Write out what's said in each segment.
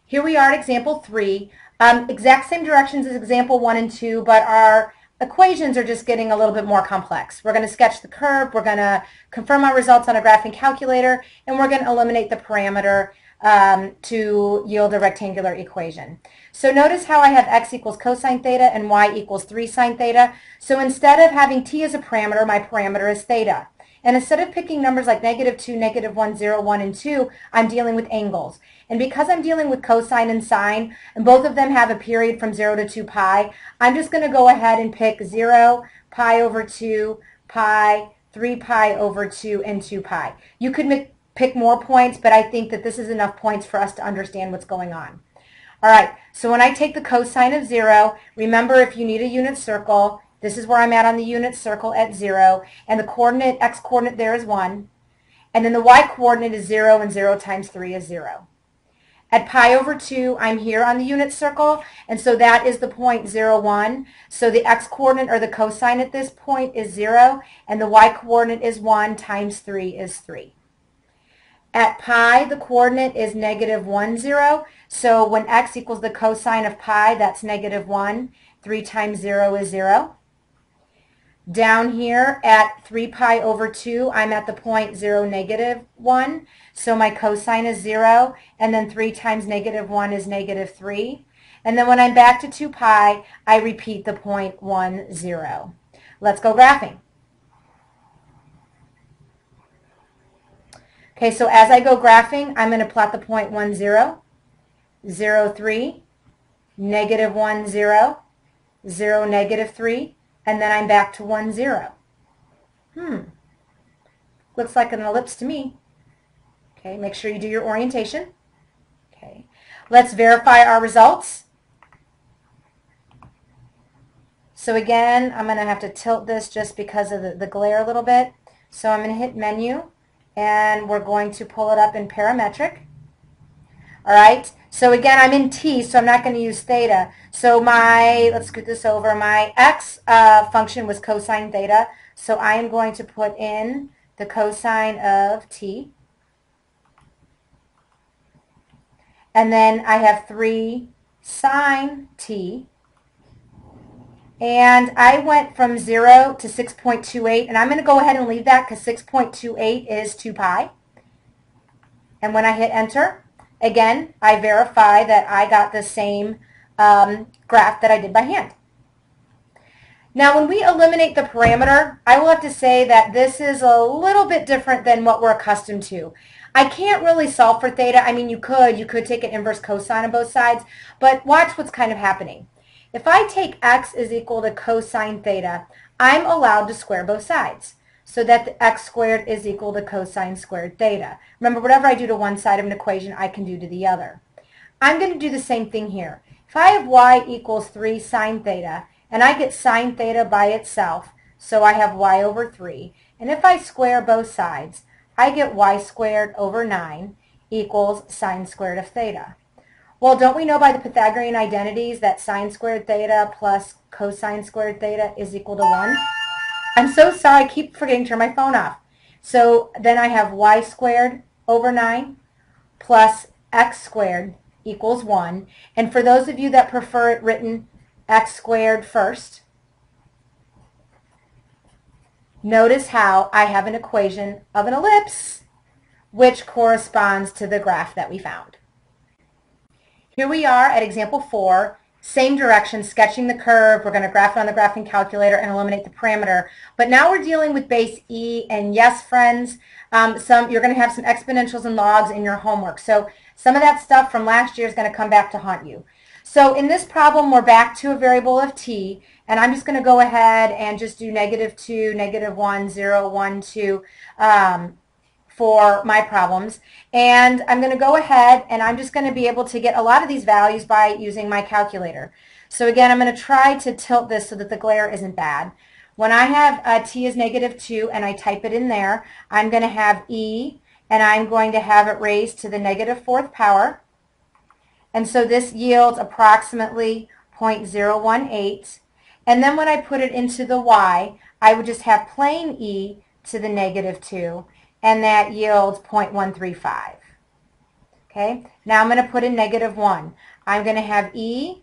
Here we are at example 3. Exact same directions as example 1 and 2, but our equations are just getting a little bit more complex. We're going to sketch the curve, we're going to confirm our results on a graphing calculator, and we're going to eliminate the parameter to yield a rectangular equation. So notice how I have x equals cosine theta and y equals 3 sine theta. So instead of having t as a parameter, my parameter is theta. And instead of picking numbers like -2, -1, 0, 1, and 2, I'm dealing with angles. And because I'm dealing with cosine and sine, and both of them have a period from 0 to 2 pi, I'm just going to go ahead and pick 0, pi over 2, pi, 3 pi over 2, and 2 pi. You could pick more points, but I think that this is enough points for us to understand what's going on. All right, so when I take the cosine of 0, remember if you need a unit circle, this is where I'm at on the unit circle at 0, and the coordinate, x-coordinate there is 1, and then the y-coordinate is 0, and 0 times 3 is 0. At pi over 2, I'm here on the unit circle, and so that is the point 0, 1. So the x-coordinate or the cosine at this point is 0, and the y-coordinate is 1 times 3 is 3. At pi, the coordinate is -1, 0. So when x equals the cosine of pi, that's -1. 3 times 0 is 0. Down here at 3 pi over 2, I'm at the point 0, -1. So my cosine is 0, and then 3 times -1 is -3. And then when I'm back to 2 pi, I repeat the point 1, 0. Let's go graphing. Okay, so as I go graphing, I'm going to plot the point 1, 0, 0, 3, -1, 0, 0, -3, and then I'm back to 1, 0. Looks like an ellipse to me. Okay, make sure you do your orientation. Okay, let's verify our results. So again, I'm going to have to tilt this just because of the glare a little bit. So I'm going to hit menu, and we're going to pull it up in parametric. All right, so again, I'm in t, so I'm not going to use theta. So let's scoot this over, my x function was cosine theta, so I am going to put in the cosine of t. And then I have 3 sine t. And I went from 0 to 6.28, and I'm going to go ahead and leave that because 6.28 is 2 pi. And when I hit enter, again, I verify that I got the same graph that I did by hand. Now, when we eliminate the parameter, I will have to say that this is a little bit different than what we're accustomed to. I can't really solve for theta. I mean, you could take an inverse cosine on both sides, but watch what's kind of happening. If I take x is equal to cosine theta, I'm allowed to square both sides so that the x squared is equal to cosine squared theta. Remember, whatever I do to one side of an equation, I can do to the other. I'm going to do the same thing here. If I have y equals 3 sine theta, and I get sine theta by itself, so I have y over 3, and if I square both sides, I get y squared over 9 equals sine squared of theta. Well, don't we know by the Pythagorean identities that sine squared theta plus cosine squared theta is equal to 1? I'm so sorry, I keep forgetting to turn my phone off. So then I have y squared over 9 plus x squared equals 1. And for those of you that prefer it written x squared first, notice how I have an equation of an ellipse which corresponds to the graph that we found. Here we are at example 4, same direction, sketching the curve. We're going to graph it on the graphing calculator and eliminate the parameter. But now we're dealing with base E, and yes, friends, you're going to have some exponentials and logs in your homework. So some of that stuff from last year is going to come back to haunt you. So in this problem, we're back to a variable of t, and I'm just going to go ahead and just do -2, -1, 0, 1, 2, for my problems. And I'm going to go ahead and I'm just going to be able to get a lot of these values by using my calculator. So again, I'm going to try to tilt this so that the glare isn't bad. When I have t is -2 and I type it in there, I'm going to have e, and I'm going to have it raised to the -4th power. And so this yields approximately 0.018. And then when I put it into the y, I would just have plain e to the -2. And that yields 0.135. Okay, now I'm going to put in -1. I'm going to have e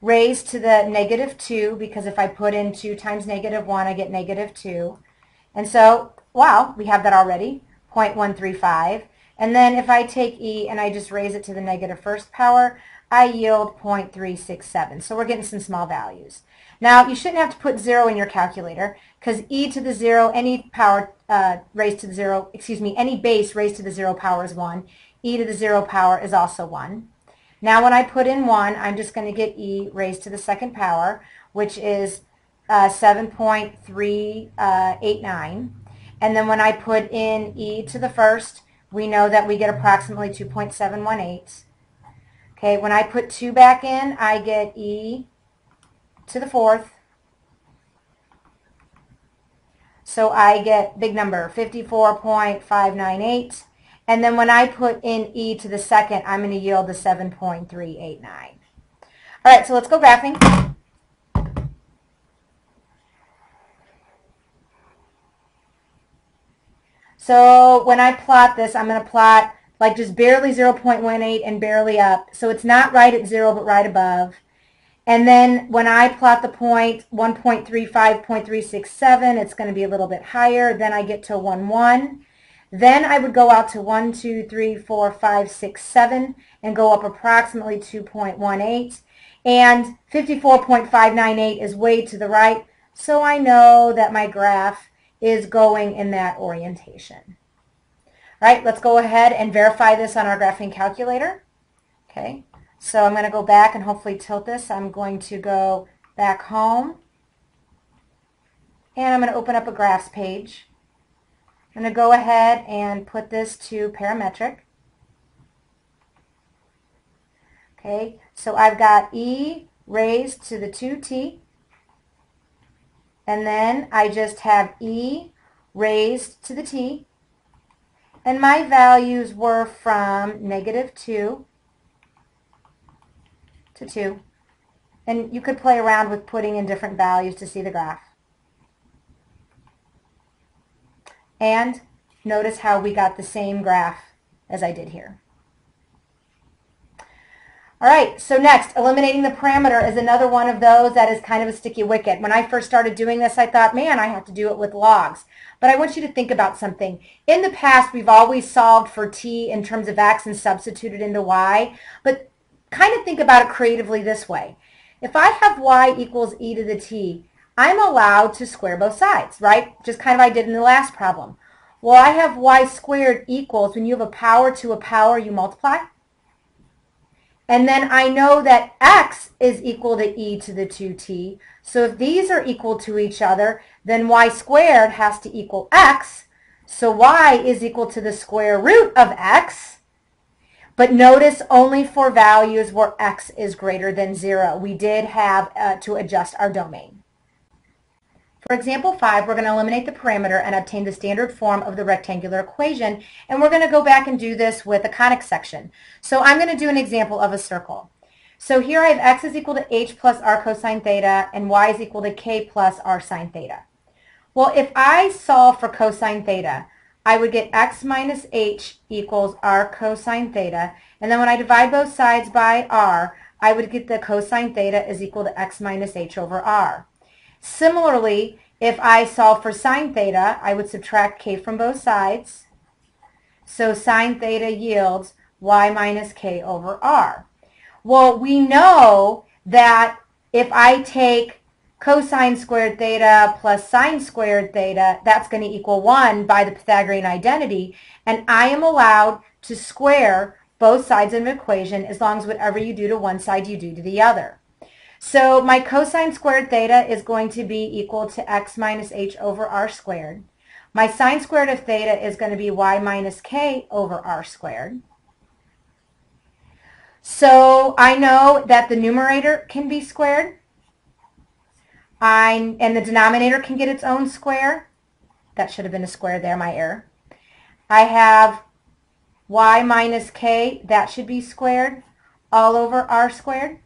raised to the -2, because if I put in 2 times -1, I get -2. And so, wow, we have that already, 0.135. And then if I take e and I just raise it to the -1st power, I yield 0.367. So we're getting some small values. Now, you shouldn't have to put 0 in your calculator, because e to the 0, any power raised to the 0, excuse me, any base raised to the 0 power is 1. E to the 0 power is also 1. Now when I put in 1, I'm just going to get e raised to the 2nd power, which is 7.389. And then when I put in e to the 1st, we know that we get approximately 2.718. Okay, when I put 2 back in, I get e to the 4th. So I get big number, 54.598. And then when I put in e to the 2nd, I'm going to yield the 7.389. All right, so let's go graphing. So when I plot this, I'm going to plot like just barely 0.18 and barely up. So it's not right at 0, but right above. And then when I plot the point 1.35, 0.367, it's going to be a little bit higher. Then I get to 1.1. Then I would go out to 1, 2, 3, 4, 5, 6, 7, and go up approximately 2.18. And 54.598 is way to the right, so I know that my graph is going in that orientation. All right, let's go ahead and verify this on our graphing calculator. Okay, so I'm going to go back and hopefully tilt this. I'm going to go back home, and I'm going to open up a graphs page. I'm going to go ahead and put this to parametric. Okay, so I've got e raised to the 2t, and then I just have e raised to the t, and my values were from -2 to 2. And you could play around with putting in different values to see the graph. And notice how we got the same graph as I did here. All right, so next, eliminating the parameter is another one of those that is kind of a sticky wicket. When I first started doing this, I thought, man, I have to do it with logs. But I want you to think about something. In the past, we've always solved for t in terms of x and substituted into y. But kind of think about it creatively this way. If I have y equals e to the t, I'm allowed to square both sides, right? Just kind of I did in the last problem. Well, I have y squared equals, when you have a power to a power, you multiply. And then I know that x is equal to e to the 2t. So if these are equal to each other, then y squared has to equal x. So y is equal to the square root of x. But notice only for values where x is greater than 0. We did have to adjust our domain. For example 5, we're going to eliminate the parameter and obtain the standard form of the rectangular equation. And we're going to go back and do this with a conic section. So I'm going to do an example of a circle. So here I have x is equal to h plus r cosine theta and y is equal to k plus r sine theta. Well, if I solve for cosine theta, I would get x minus h equals r cosine theta. And then when I divide both sides by r, I would get the cosine theta is equal to x minus h over r. Similarly, if I solve for sine theta, I would subtract k from both sides. So sine theta yields y minus k over r. Well, we know that if I take cosine squared theta plus sine squared theta, that's going to equal 1 by the Pythagorean identity. And I am allowed to square both sides of an equation as long as whatever you do to one side, you do to the other. So my cosine squared theta is going to be equal to x minus h over r squared. My sine squared of theta is going to be y minus k over r squared. So I know that the numerator can be squared, and the denominator can get its own square. That should have been a square there, my error. I have y minus k, that should be squared, all over r squared.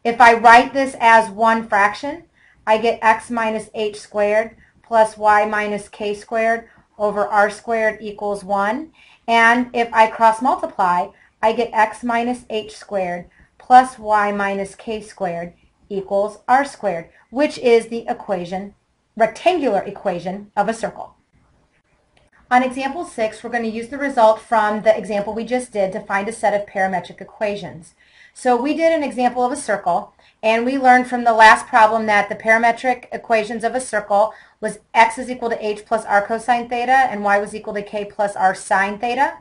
If I write this as one fraction, I get x minus h squared plus y minus k squared over r squared equals 1. And if I cross multiply, I get x minus h squared plus y minus k squared equals r squared, which is the equation, rectangular equation of a circle. On example 6, we're going to use the result from the example we just did to find a set of parametric equations. So we did an example of a circle, and we learned from the last problem that the parametric equations of a circle was x is equal to h plus r cosine theta and y was equal to k plus r sine theta,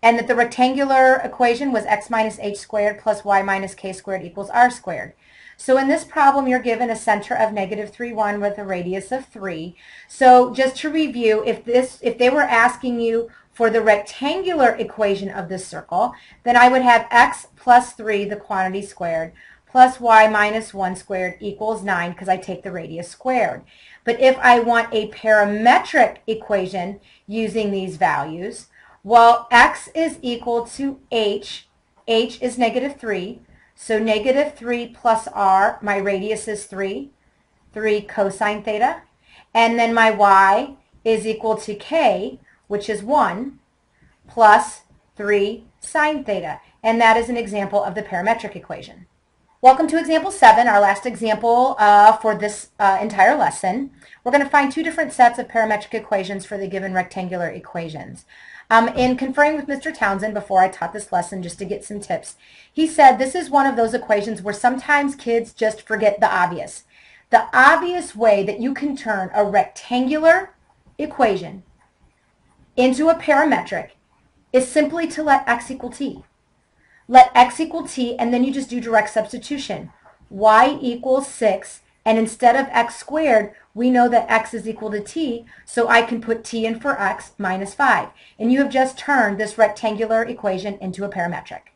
and that the rectangular equation was x minus h squared plus y minus k squared equals r squared. So in this problem, you're given a center of negative 3, 1 with a radius of 3. So just to review, if they were asking you for the rectangular equation of this circle, then I would have x plus 3, the quantity squared, plus y minus 1 squared equals 9 because I take the radius squared. But if I want a parametric equation using these values, well, x is equal to h is negative 3, so negative 3 plus r, my radius is 3 cosine theta, and then my y is equal to k, which is 1, plus 3 sine theta, and that is an example of the parametric equation. Welcome to example 7, our last example for this entire lesson. We're going to find two different sets of parametric equations for the given rectangular equations. In conferring with Mr. Townsend before I taught this lesson, just to get some tips, he said this is one of those equations where sometimes kids just forget the obvious. The obvious way that you can turn a rectangular equation into a parametric is simply to let x equal t. Let x equal t, and then you just do direct substitution. Y equals 6, and instead of x squared, we know that x is equal to t, so I can put t in for x minus 5. And you have just turned this rectangular equation into a parametric.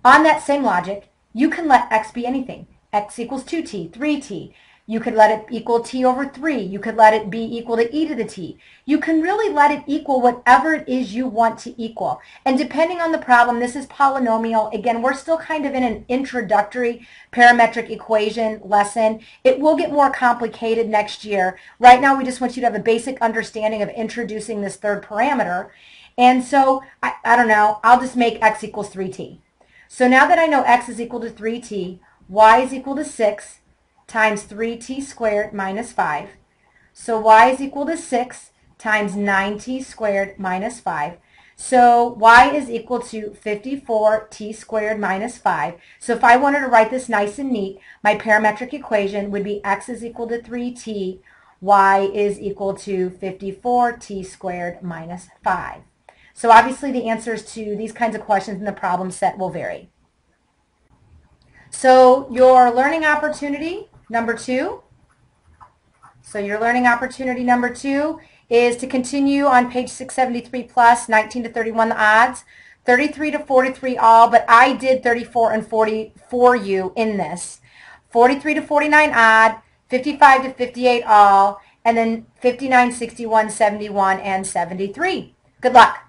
On that same logic, you can let x be anything. X equals 2t, 3t. You could let it equal t over 3. You could let it be equal to e to the t. You can really let it equal whatever it is you want to equal. And depending on the problem, this is polynomial. Again, we're still kind of in an introductory parametric equation lesson. It will get more complicated next year. Right now, we just want you to have a basic understanding of introducing this third parameter. And so, I don't know, I'll just make x equals 3t. So now that I know x is equal to 3t, y is equal to 6, times 3t squared minus 5. So y is equal to 6 times 9t squared minus 5. So y is equal to 54t squared minus 5. So if I wanted to write this nice and neat, my parametric equation would be x is equal to 3t, y is equal to 54t squared minus 5. So obviously the answers to these kinds of questions in the problem set will vary. So your learning opportunity number 2. So your learning opportunity number 2 is to continue on page 673 plus, 19 to 31 the odds, 33 to 43 all, but I did 34 and 40 for you in this. 43 to 49 odd, 55 to 58 all, and then 59, 61, 71, and 73. Good luck.